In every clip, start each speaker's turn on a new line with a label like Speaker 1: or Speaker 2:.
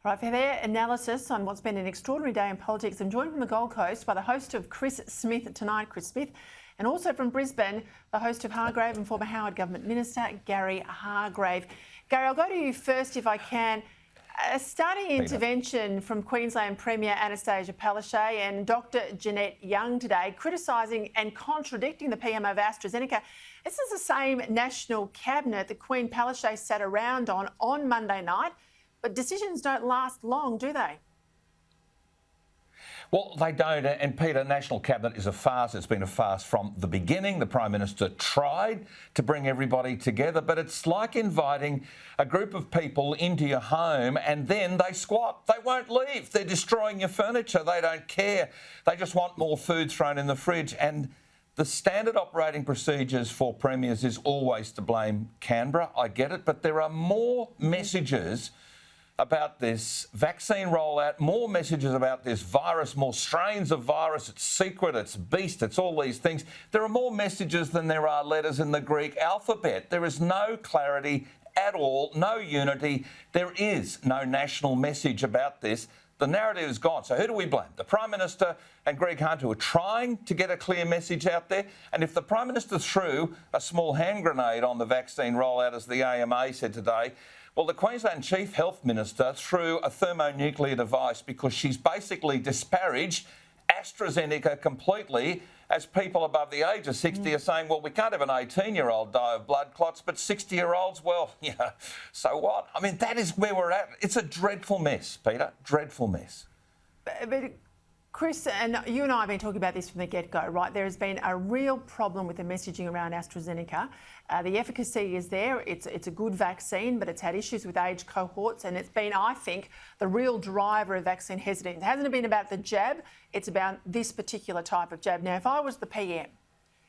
Speaker 1: Right, for their analysis on what's been an extraordinary day in politics, I'm joined from the Gold Coast by the host of Chris Smith Tonight, Chris Smith, and also from Brisbane, the host of Hargrave and former Howard Government Minister, Gary Hargrave. Gary, I'll go to you first if I can. A stunning intervention from Queensland Premier Anastasia Palaszczuk and Dr Jeanette Young today, criticising and contradicting the PM of AstraZeneca. This is the same National Cabinet that Queen Palaszczuk sat around on Monday night, but decisions don't last long, do they?
Speaker 2: Well, they don't. And Peter, National Cabinet is a farce. It's been a farce from the beginning. The Prime Minister tried to bring everybody together, but it's like inviting a group of people into your home and then they squat. They won't leave. They're destroying your furniture. They don't care. They just want more food thrown in the fridge. And the standard operating procedures for premiers is always to blame Canberra. I get it, but there are more messages about this vaccine rollout, more messages about this virus, more strains of virus. It's secret, it's beast, it's all these things. There are more messages than there are letters in the Greek alphabet. There is no clarity at all, no unity. There is no national message about this. The narrative is gone. So who do we blame? The Prime Minister and Greg Hunt, who are trying to get a clear message out there. And if the Prime Minister threw a small hand grenade on the vaccine rollout, as the AMA said today, well, the Queensland Chief Health Minister threw a thermonuclear device because she's basically disparaged AstraZeneca completely, as people above the age of 60 are saying, well, we can't have an 18-year-old die of blood clots, but 60-year-olds, well, yeah, so what? I mean, that is where we're at. It's a dreadful mess, Peter, dreadful mess.
Speaker 1: But Chris, and you and I have been talking about this from the get-go, right? There has been a real problem with the messaging around AstraZeneca. The efficacy is there. It's a good vaccine, but it's had issues with age cohorts, and it's been, I think, the real driver of vaccine hesitance. It hasn't been about the jab, it's about this particular type of jab. Now, if I was the PM,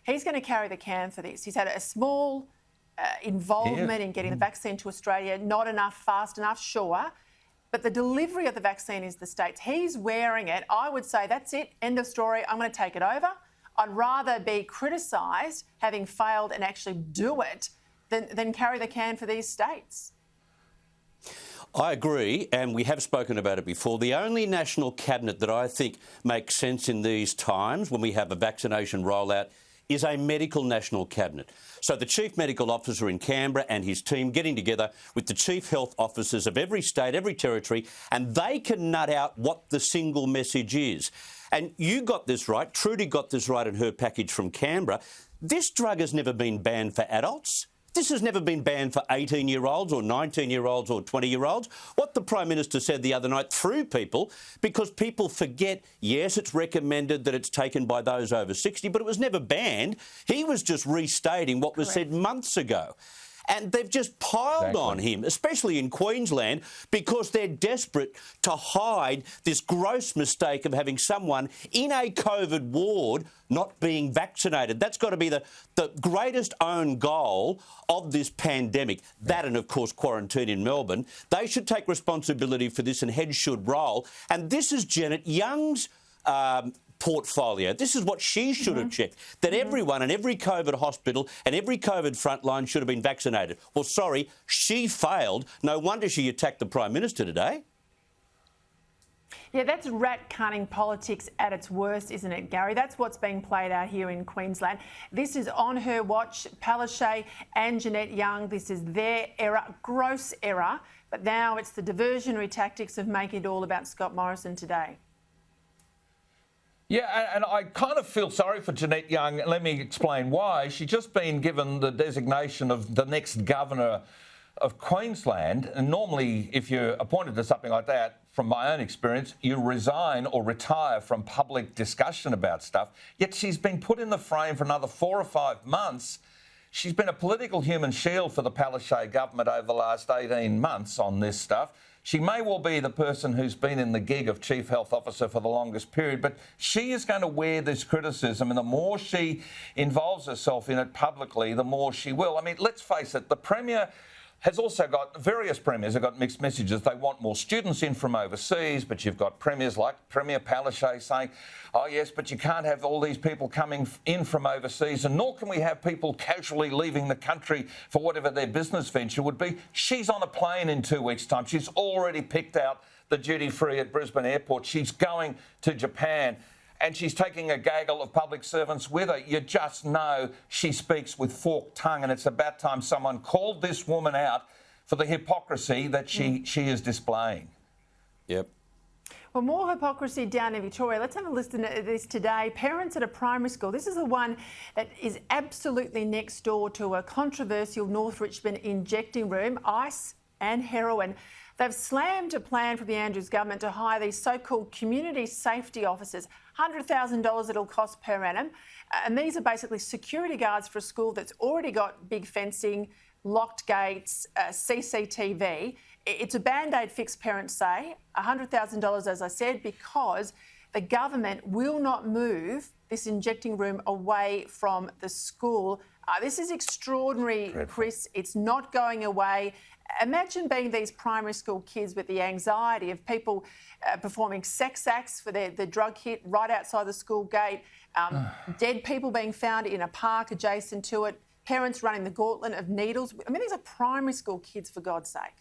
Speaker 1: he's going to carry the can for this. He's had a small involvement in getting the vaccine to Australia, not enough, fast enough, sure. But the delivery of the vaccine is the states. He's wearing it. I would say that's it, end of story. I'm going to take it over. I'd rather be criticised having failed and actually do it than carry the can for these states.
Speaker 3: I agree, and we have spoken about it before. The only National Cabinet that I think makes sense in these times when we have a vaccination rollout is a medical National Cabinet. So the Chief Medical Officer in Canberra and his team getting together with the Chief Health Officers of every state, every territory, and they can nut out what the single message is. And you got this right, Trudy got this right in her package from Canberra. This drug has never been banned for adults. This has never been banned for 18-year-olds or 19-year-olds or 20-year-olds. What the Prime Minister said the other night threw people, because people forget, yes, it's recommended that it's taken by those over 60, but it was never banned. He was just restating what was said months ago. And they've just piled on him, especially in Queensland, because they're desperate to hide this gross mistake of having someone in a COVID ward not being vaccinated. That's got to be the greatest own goal of this pandemic. That and, of course, quarantine in Melbourne. They should take responsibility for this and heads should roll. And this is Janet Young's portfolio. This is what she should have checked, that everyone in every COVID hospital and every COVID frontline should have been vaccinated. Well, sorry, she failed. No wonder she attacked the Prime Minister today.
Speaker 1: Yeah, that's rat cunning politics at its worst, isn't it, Gary? That's what's being played out here in Queensland. This is on her watch. Palaszczuk and Jeanette Young, this is their error, gross error. But now it's the diversionary tactics of making it all about Scott Morrison today.
Speaker 2: Yeah, and I kind of feel sorry for Jeanette Young. Let me explain why. She's just been given the designation of the next governor of Queensland. And normally, if you're appointed to something like that, from my own experience, you resign or retire from public discussion about stuff. Yet she's been put in the frame for another 4 or 5 months. She's been a political human shield for the Palaszczuk government over the last 18 months on this stuff. She may well be the person who's been in the gig of Chief Health Officer for the longest period, but she is going to wear this criticism, and the more she involves herself in it publicly, the more she will. I mean, let's face it, the Premier has also got, various premiers have got mixed messages. They want more students in from overseas, but you've got premiers like Premier Palaszczuk saying, oh yes, but you can't have all these people coming in from overseas, and nor can we have people casually leaving the country for whatever their business venture would be. She's on a plane in 2 weeks' time. She's already picked out the duty-free at Brisbane Airport. She's going to Japan. And she's taking a gaggle of public servants with her. You just know she speaks with forked tongue, and it's about time someone called this woman out for the hypocrisy that she is displaying.
Speaker 3: Yep.
Speaker 1: Well, more hypocrisy down in Victoria. Let's have a listen to this today. Parents at a primary school. This is the one that is absolutely next door to a controversial North Richmond injecting room, ice and heroin. They've slammed a plan from the Andrews government to hire these so-called community safety officers, $100,000 it'll cost per annum. And these are basically security guards for a school that's already got big fencing, locked gates, CCTV. It's a band-aid fix, parents say, $100,000, as I said, because the government will not move this injecting room away from the school. This is extraordinary, Chris. It's not going away. Imagine being these primary school kids with the anxiety of people performing sex acts for the drug hit right outside the school gate, dead people being found in a park adjacent to it, parents running the gauntlet of needles. I mean, these are primary school kids, for God's sake.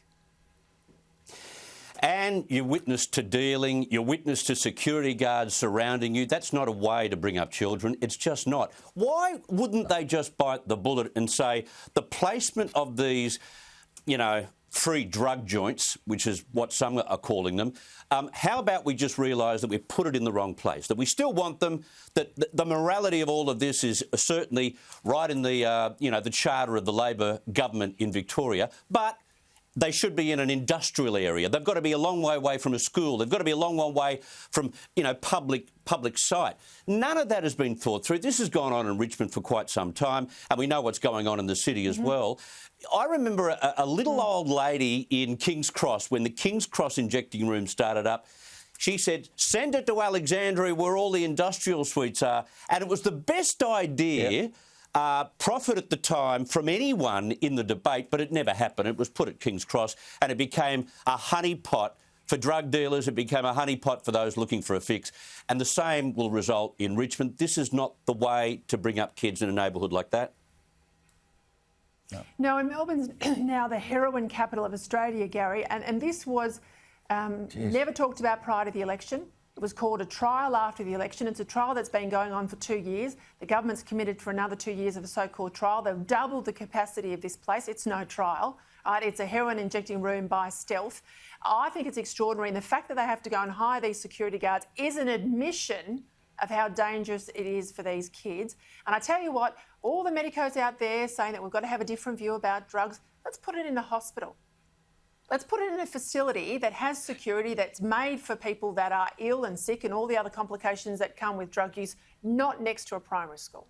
Speaker 3: And you're witness to dealing, you're witness to security guards surrounding you. That's not a way to bring up children. It's just not. Why wouldn't they just bite the bullet and say the placement of these, free drug joints, which is what some are calling them, how about we just realise that we've put it in the wrong place, that we still want them, that the morality of all of this is certainly right in the, the charter of the Labor government in Victoria, but they should be in an industrial area. They've got to be a long way away from a school. They've got to be a long way away from, public site. None of that has been thought through. This has gone on in Richmond for quite some time, and we know what's going on in the city as well. I remember a little old lady in King's Cross, when the King's Cross injecting room started up, she said, send it to Alexandria where all the industrial suites are. And it was the best idea.
Speaker 2: Yep.
Speaker 3: Profit at the time from anyone in the debate, but it never happened. It was put at King's Cross and it became a honeypot for drug dealers. It became a honeypot for those looking for a fix. And the same will result in Richmond. This is not the way to bring up kids in a neighbourhood like that.
Speaker 1: No, and Melbourne's now the heroin capital of Australia, Gary, and this was never talked about prior to the election. It was called a trial after the election. It's a trial that's been going on for 2 years. The government's committed for another 2 years of a so-called trial. They've doubled the capacity of this place. It's no trial, right? It's a heroin injecting room by stealth. I think it's extraordinary. And the fact that they have to go and hire these security guards is an admission of how dangerous it is for these kids. And I tell you what, all the medicos out there saying that we've got to have a different view about drugs, let's put it in a hospital. Let's put it in a facility that has security, that's made for people that are ill and sick and all the other complications that come with drug use, not next to a primary school.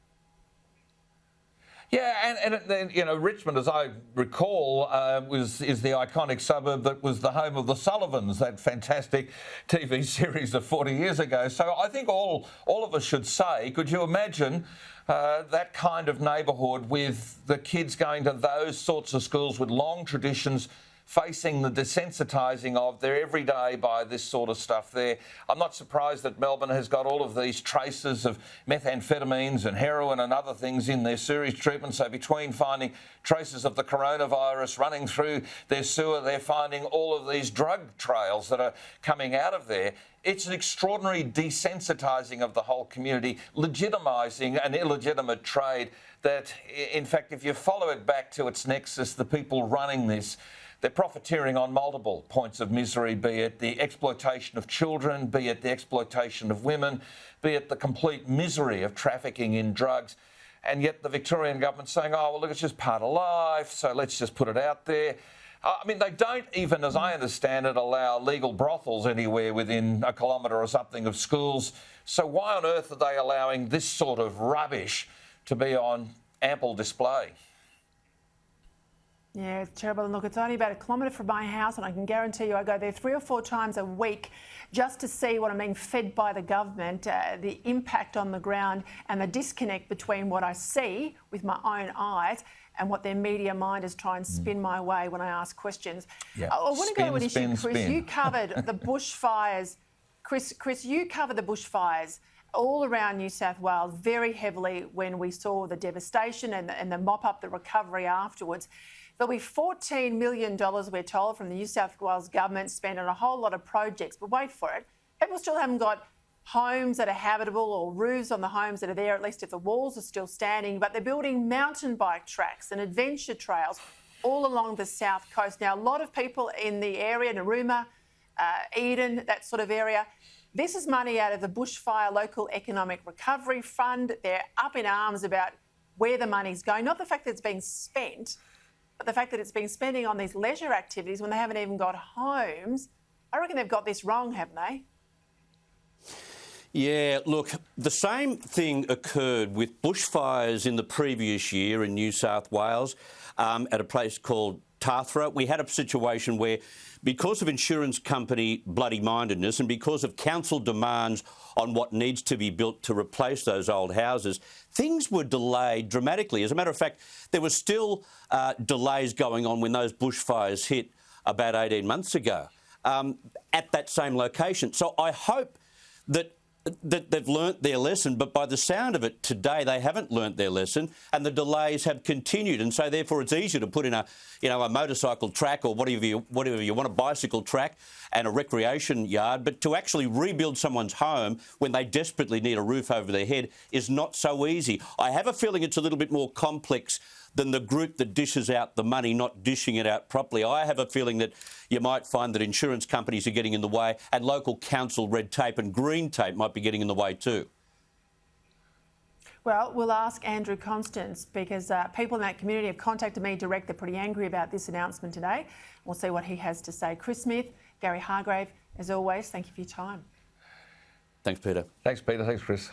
Speaker 2: Yeah, and Richmond, as I recall, is the iconic suburb that was the home of the Sullivans, that fantastic TV series of 40 years ago. So I think all of us should say, could you imagine that kind of neighbourhood with the kids going to those sorts of schools with long traditions, facing the desensitising of their everyday by this sort of stuff there? I'm not surprised that Melbourne has got all of these traces of methamphetamines and heroin and other things in their sewage treatment. So between finding traces of the coronavirus running through their sewer, they're finding all of these drug trails that are coming out of there. It's an extraordinary desensitising of the whole community, legitimising an illegitimate trade that, in fact, if you follow it back to its nexus, the people running this, they're profiteering on multiple points of misery, be it the exploitation of children, be it the exploitation of women, be it the complete misery of trafficking in drugs. And yet the Victorian government's saying, oh, well, look, it's just part of life, so let's just put it out there. I mean, they don't even, as I understand it, allow legal brothels anywhere within a kilometre or something of schools. So why on earth are they allowing this sort of rubbish to be on ample display?
Speaker 1: Yeah, it's terrible. And look, it's only about a kilometre from my house, and I can guarantee you I go there 3 or 4 times a week just to see what I'm being fed by the government, the impact on the ground and the disconnect between what I see with my own eyes and what their media minders try and spin my way when I ask questions.
Speaker 2: Yeah.
Speaker 1: I want to go to an issue,
Speaker 2: Spin,
Speaker 1: Chris.
Speaker 2: spin.
Speaker 1: You covered the bushfires. Chris, you covered the bushfires all around New South Wales very heavily when we saw the devastation and the mop up, the recovery afterwards. There'll be $14 million, we're told, from the New South Wales government spent on a whole lot of projects. But wait for it, people still haven't got homes that are habitable or roofs on the homes that are there, at least if the walls are still standing. But they're building mountain bike tracks and adventure trails all along the south coast. Now, a lot of people in the area, Narooma, Eden, that sort of area, this is money out of the Bushfire Local Economic Recovery Fund. They're up in arms about where the money's going, not the fact that it's being spent, but the fact that it's been spending on these leisure activities when they haven't even got homes. I reckon they've got this wrong, haven't they?
Speaker 3: Yeah, look, the same thing occurred with bushfires in the previous year in New South Wales at a place called Tathra. We had a situation where, because of insurance company bloody-mindedness and because of council demands on what needs to be built to replace those old houses, things were delayed dramatically. As a matter of fact, there were still delays going on when those bushfires hit about 18 months ago at that same location. So I hope that they've learnt their lesson, but by the sound of it today, they haven't learnt their lesson, and the delays have continued. And so, therefore, it's easier to put in a motorcycle track or whatever you want, a bicycle track and a recreation yard, but to actually rebuild someone's home when they desperately need a roof over their head is not so easy. I have a feeling it's a little bit more complex than the group that dishes out the money not dishing it out properly. I have a feeling that you might find that insurance companies are getting in the way and local council red tape and green tape might be getting in the way too.
Speaker 1: Well, we'll ask Andrew Constance because people in that community have contacted me direct. They're pretty angry about this announcement today. We'll see what he has to say. Chris Smith, Gary Hargrave, as always, thank you for your time.
Speaker 3: Thanks, Peter.
Speaker 2: Thanks, Peter. Thanks, Chris.